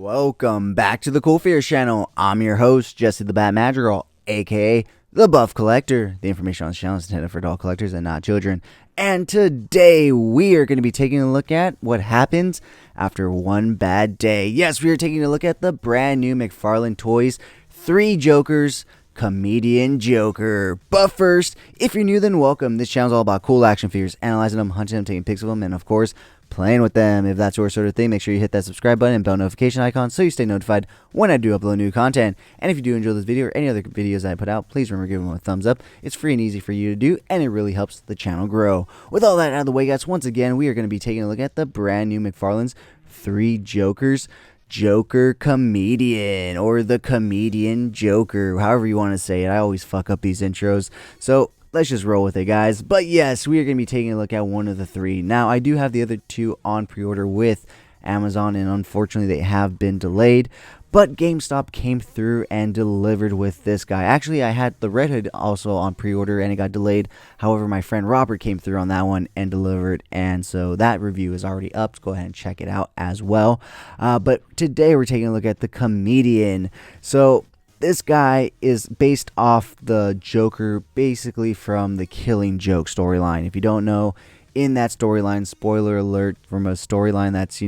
Welcome back to the CoolFigurez channel. I'm your host, Jesse the Bat Madrigal, aka the Buff Collector. The information on this channel is intended for adult collectors and not children. And today we are going to be taking a look at what happens after one bad day. Yes, we are taking a look at the brand new McFarlane Toys 3 Jokers Comedian Joker. But first, if you're new, then welcome. This channel is all about cool action figures, analyzing them, hunting them, taking pics of them, and of course, playing with them. If that's your sort of thing, make sure you hit that subscribe button and bell notification icon so you stay notified when I do upload new content. And if you do enjoy this video or any other videos that I put out, please remember giving them a thumbs up. It's free and easy for you to do, and it really helps the channel grow. With all that out of the way, guys, once again, we are going to be taking a look at the brand new McFarlane's 3 Jokers Joker Comedian, or the Comedian Joker, however you want to say it. I always fuck up these intros, so let's just roll with it, guys. But yes, we are going to be taking a look at one of the 3. Now, I do have the other 2 on pre-order with Amazon, and unfortunately they have been delayed, but GameStop came through and delivered with this guy. Actually, I had the Red Hood also on pre-order and it got delayed. However, my friend Robert came through on that one and delivered, and so that review is already up. So go ahead and check it out as well. But today we're taking a look at the Comedian. So this guy is based off the Joker, basically from the Killing Joke storyline. If you don't know, in that storyline, spoiler alert, from a storyline that's,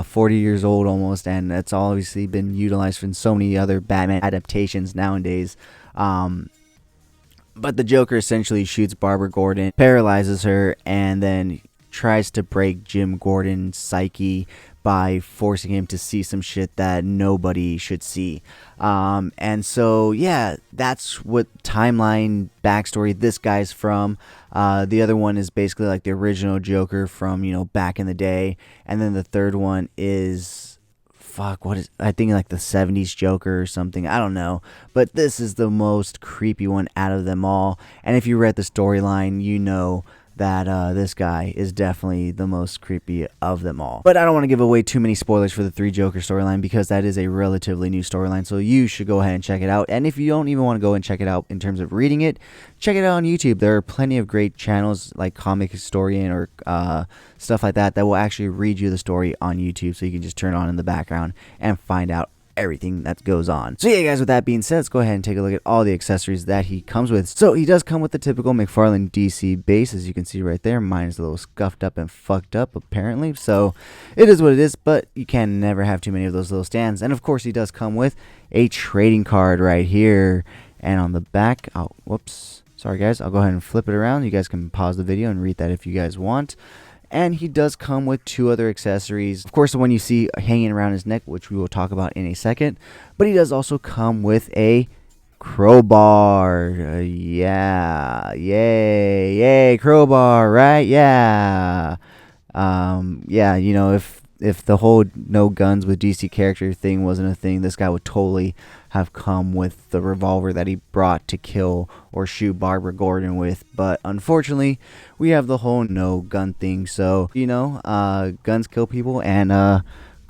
40 years old almost, and that's obviously been utilized in so many other Batman adaptations nowadays. But the Joker essentially shoots Barbara Gordon, paralyzes her, and then tries to break Jim Gordon's psyche by forcing him to see some shit that nobody should see. And so, yeah, that's what timeline backstory this guy's from. The other one is basically like the original Joker from, back in the day. And then the third one is, I think like the 70s Joker or something. I don't know. But this is the most creepy one out of them all. And if you read the storyline, you know that this guy is definitely the most creepy of them all. But I don't want to give away too many spoilers for the 3 Joker storyline because that is a relatively new storyline, so you should go ahead and check it out. And if you don't even want to go and check it out in terms of reading it, check it out on YouTube. There are plenty of great channels like Comic Historian or stuff like that will actually read you the story on YouTube, so you can just turn on in the background and find out everything that goes on. So yeah, guys, with that being said, let's go ahead and take a look at all the accessories that he comes with. So he does come with the typical McFarlane DC base, as you can see right there. Mine is a little scuffed up and fucked up apparently, so it is what it is, but you can never have too many of those little stands. And of course, he does come with a trading card right here, and on the back, whoops, sorry guys, I'll go ahead and flip it around. You guys can pause the video and read that if you guys want. And he does come with 2 other accessories. Of course, the one you see hanging around his neck, which we will talk about in a second. But he does also come with a crowbar. Yeah. Yay, crowbar, right? Yeah. Yeah, if the whole no guns with DC character thing wasn't a thing, this guy would totally have come with the revolver that he brought to kill or shoot Barbara Gordon with. But unfortunately, we have the whole no gun thing. So, guns kill people, and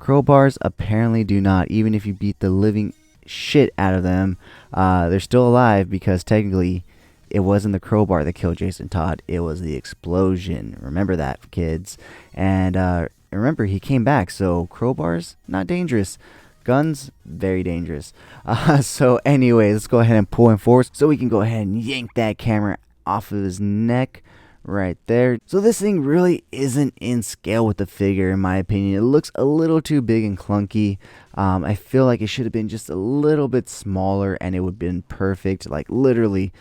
crowbars apparently do not. Even if you beat the living shit out of them, they're still alive, because technically it wasn't the crowbar that killed Jason Todd. It was the explosion. Remember that, kids. And remember, he came back, so crowbars, not dangerous. Guns, very dangerous. So anyway, let's go ahead and pull him forward so we can go ahead and yank that camera off of his neck right there. So this thing really isn't in scale with the figure, in my opinion. It looks a little too big and clunky. I feel like it should have been just a little bit smaller and it would have been perfect. Like literally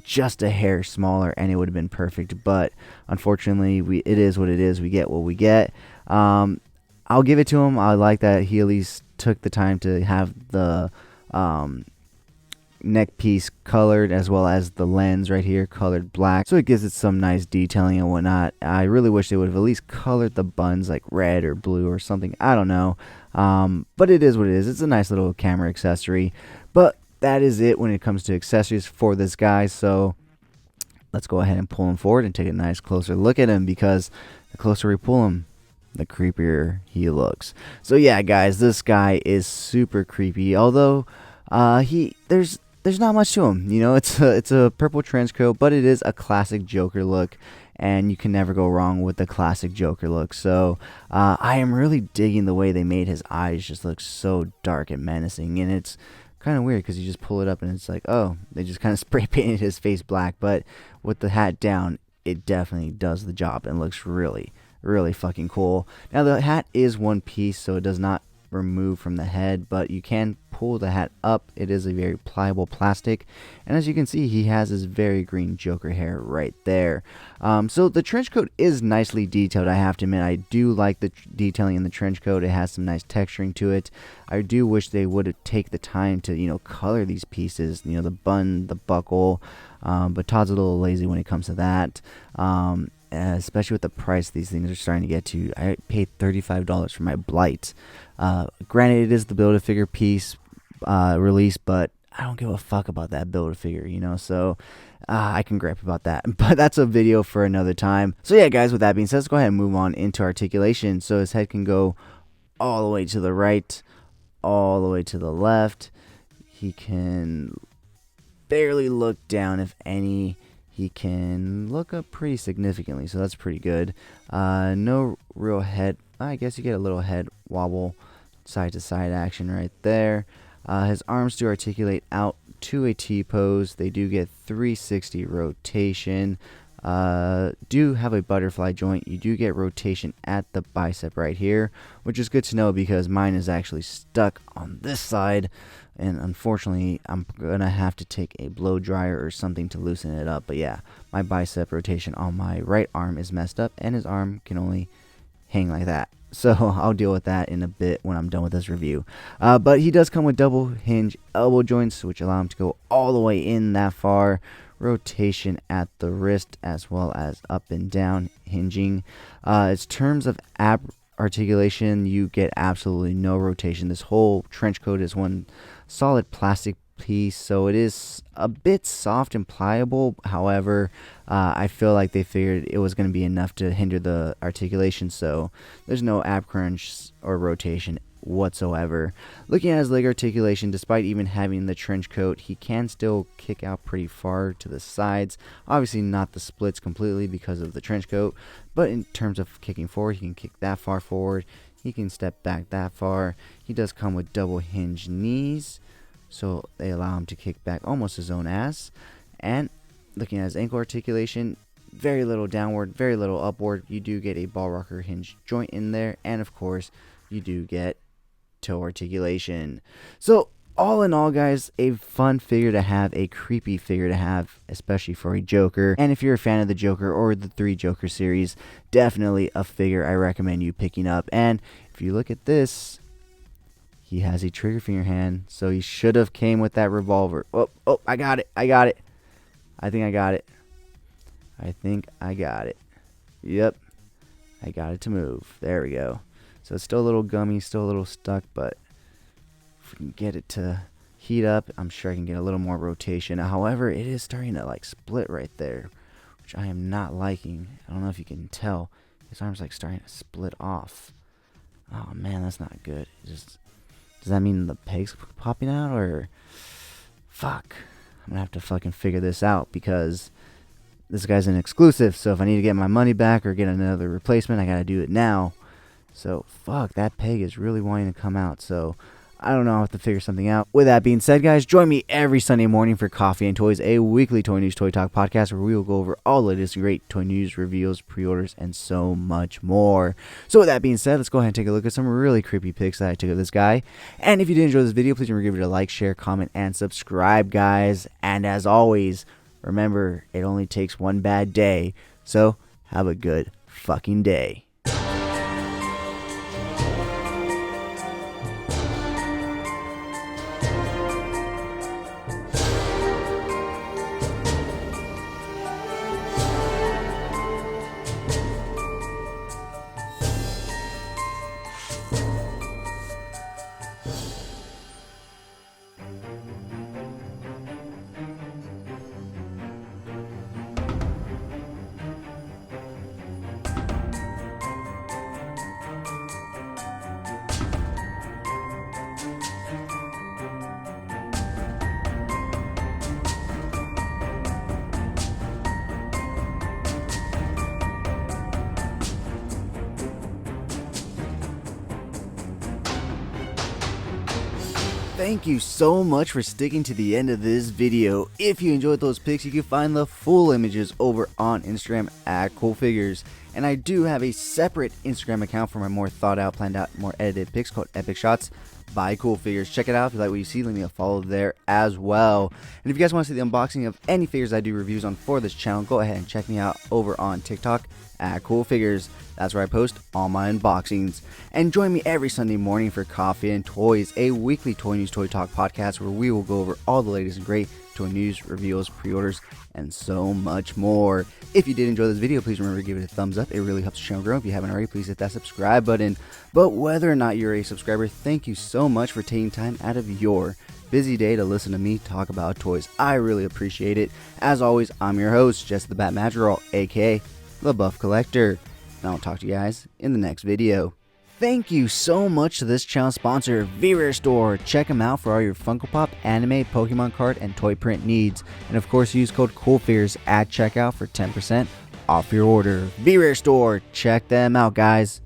just a hair smaller and it would have been perfect. But unfortunately, it is what it is. We get what we get. I'll give it to him. I like that he at least took the time to have the neck piece colored, as well as the lens right here colored black, so it gives it some nice detailing and whatnot. I really wish they would have at least colored the buns like red or blue or something. I don't know, but it is what it is. It's a nice little camera accessory, but that is it when it comes to accessories for this guy. So let's go ahead and pull him forward and take a nice closer look at him, because the closer we pull him, the creepier he looks. So yeah, guys, this guy is super creepy. Although there's not much to him. It's a purple trench coat, but it is a classic Joker look. and you can never go wrong with the classic Joker look. So I am really digging the way they made his eyes just look so dark and menacing, and it's kind of weird because you just pull it up and it's like, oh, they just kind of spray painted his face black, but with the hat down, it definitely does the job and looks really, really fucking cool. Now the hat is one piece, so it does not remove from the head, but you can pull the hat up. It is a very pliable plastic, and as you can see, he has his very green Joker hair right there. So the trench coat is nicely detailed, I have to admit. I do like the detailing in the trench coat. It has some nice texturing to it. I do wish they would take the time to, you know, color these pieces, you know, the bun, the buckle, but Todd's a little lazy when it comes to that. Especially with the price these things are starting to get to. I paid $35 for my Blight. Granted, it is the Build-A-Figure piece release, but I don't give a fuck about that Build-A-Figure, you know, so I can gripe about that. But that's a video for another time. So yeah, guys, with that being said, let's go ahead and move on into articulation. So his head can go all the way to the right, all the way to the left. He can barely look down, if any. He can look up pretty significantly, so that's pretty good. No real head. I guess you get a little head wobble, side to side action right there. His arms do articulate out to a T pose. They do get 360 rotation. Do have a butterfly joint. You do get rotation at the bicep right here, which is good to know because mine is actually stuck on this side, and unfortunately I'm gonna have to take a blow dryer or something to loosen it up. But yeah, my bicep rotation on my right arm is messed up, and his arm can only hang like that. So I'll deal with that in a bit when I'm done with this review. But he does come with double hinge elbow joints, which allow him to go all the way in that far. Rotation at the wrist as well as up and down hinging. In terms of ab articulation, you get absolutely no rotation. This whole trench coat is one solid plastic piece, so it is a bit soft and pliable. However, I feel like they figured it was going to be enough to hinder the articulation, so there's no ab crunch or rotation whatsoever. Looking at his leg articulation, despite even having the trench coat, he can still kick out pretty far to the sides. Obviously not the splits completely because of the trench coat, but in terms of kicking forward, he can kick that far forward. He can step back that far. He does come with double hinge knees, so they allow him to kick back almost his own ass. And looking at his ankle articulation, very little downward, very little upward. You do get a ball rocker hinge joint in there, and of course you do get toe articulation. So all in all, guys, a fun figure to have, a creepy figure to have, especially for a Joker. And if you're a fan of the Joker or the 3 Joker series, definitely a figure I recommend you picking up. And if you look at this, he has a trigger finger hand, so he should have came with that revolver. Oh, I got it. I think I got it. Yep, I got it to move. There we go. So it's still a little gummy, still a little stuck, but if we can get it to heat up, I'm sure I can get a little more rotation. However, it is starting to like split right there, which I am not liking. I don't know if you can tell. His arm's like starting to split off. Oh man, that's not good. Does that mean the peg's popping out, or fuck? I'm gonna have to fucking figure this out because this guy's an exclusive. So if I need to get my money back or get another replacement, I gotta do it now. So, fuck, that peg is really wanting to come out, so I don't know, I'll have to figure something out. With that being said, guys, join me every Sunday morning for Coffee and Toys, a weekly toy news, toy talk podcast where we will go over all the latest great toy news, reveals, pre-orders, and so much more. So with that being said, let's go ahead and take a look at some really creepy pics that I took of this guy. And if you did enjoy this video, please remember to give it a like, share, comment, and subscribe, guys. And as always, remember, it only takes one bad day, so have a good fucking day. Thank you so much for sticking to the end of this video. If you enjoyed those pics, you can find the full images over on Instagram at CoolFigurez. And I do have a separate Instagram account for my more thought out, planned out, more edited pics called Epic Shots by CoolFigurez. Check it out if you like what you see. Leave me a follow there as well. And if you guys want to see the unboxing of any figures I do reviews on for this channel, go ahead and check me out over on TikTok at CoolFigurez. That's where I post all my unboxings. And join me every Sunday morning for Coffee and Toys, a weekly toy news, toy talk podcast where we will go over all the latest and great toy news, reveals, pre-orders, and so much more. If you did enjoy this video, please remember to give it a thumbs up. It really helps the channel grow. If you haven't already, please hit that subscribe button. But whether or not you're a subscriber, thank you so much for taking time out of your busy day to listen to me talk about toys. I really appreciate it. As always, I'm your host, Jesse the Bat Madrigal, aka the Buff Collector. And I'll talk to you guys in the next video. Thank you so much to this channel sponsor, CoolFigurez Store. Check them out for all your Funko Pop, anime, Pokemon card, and toy print needs. And of course, use code CoolFigurez at checkout for 10% off your order. CoolFigurez Store. Check them out, guys.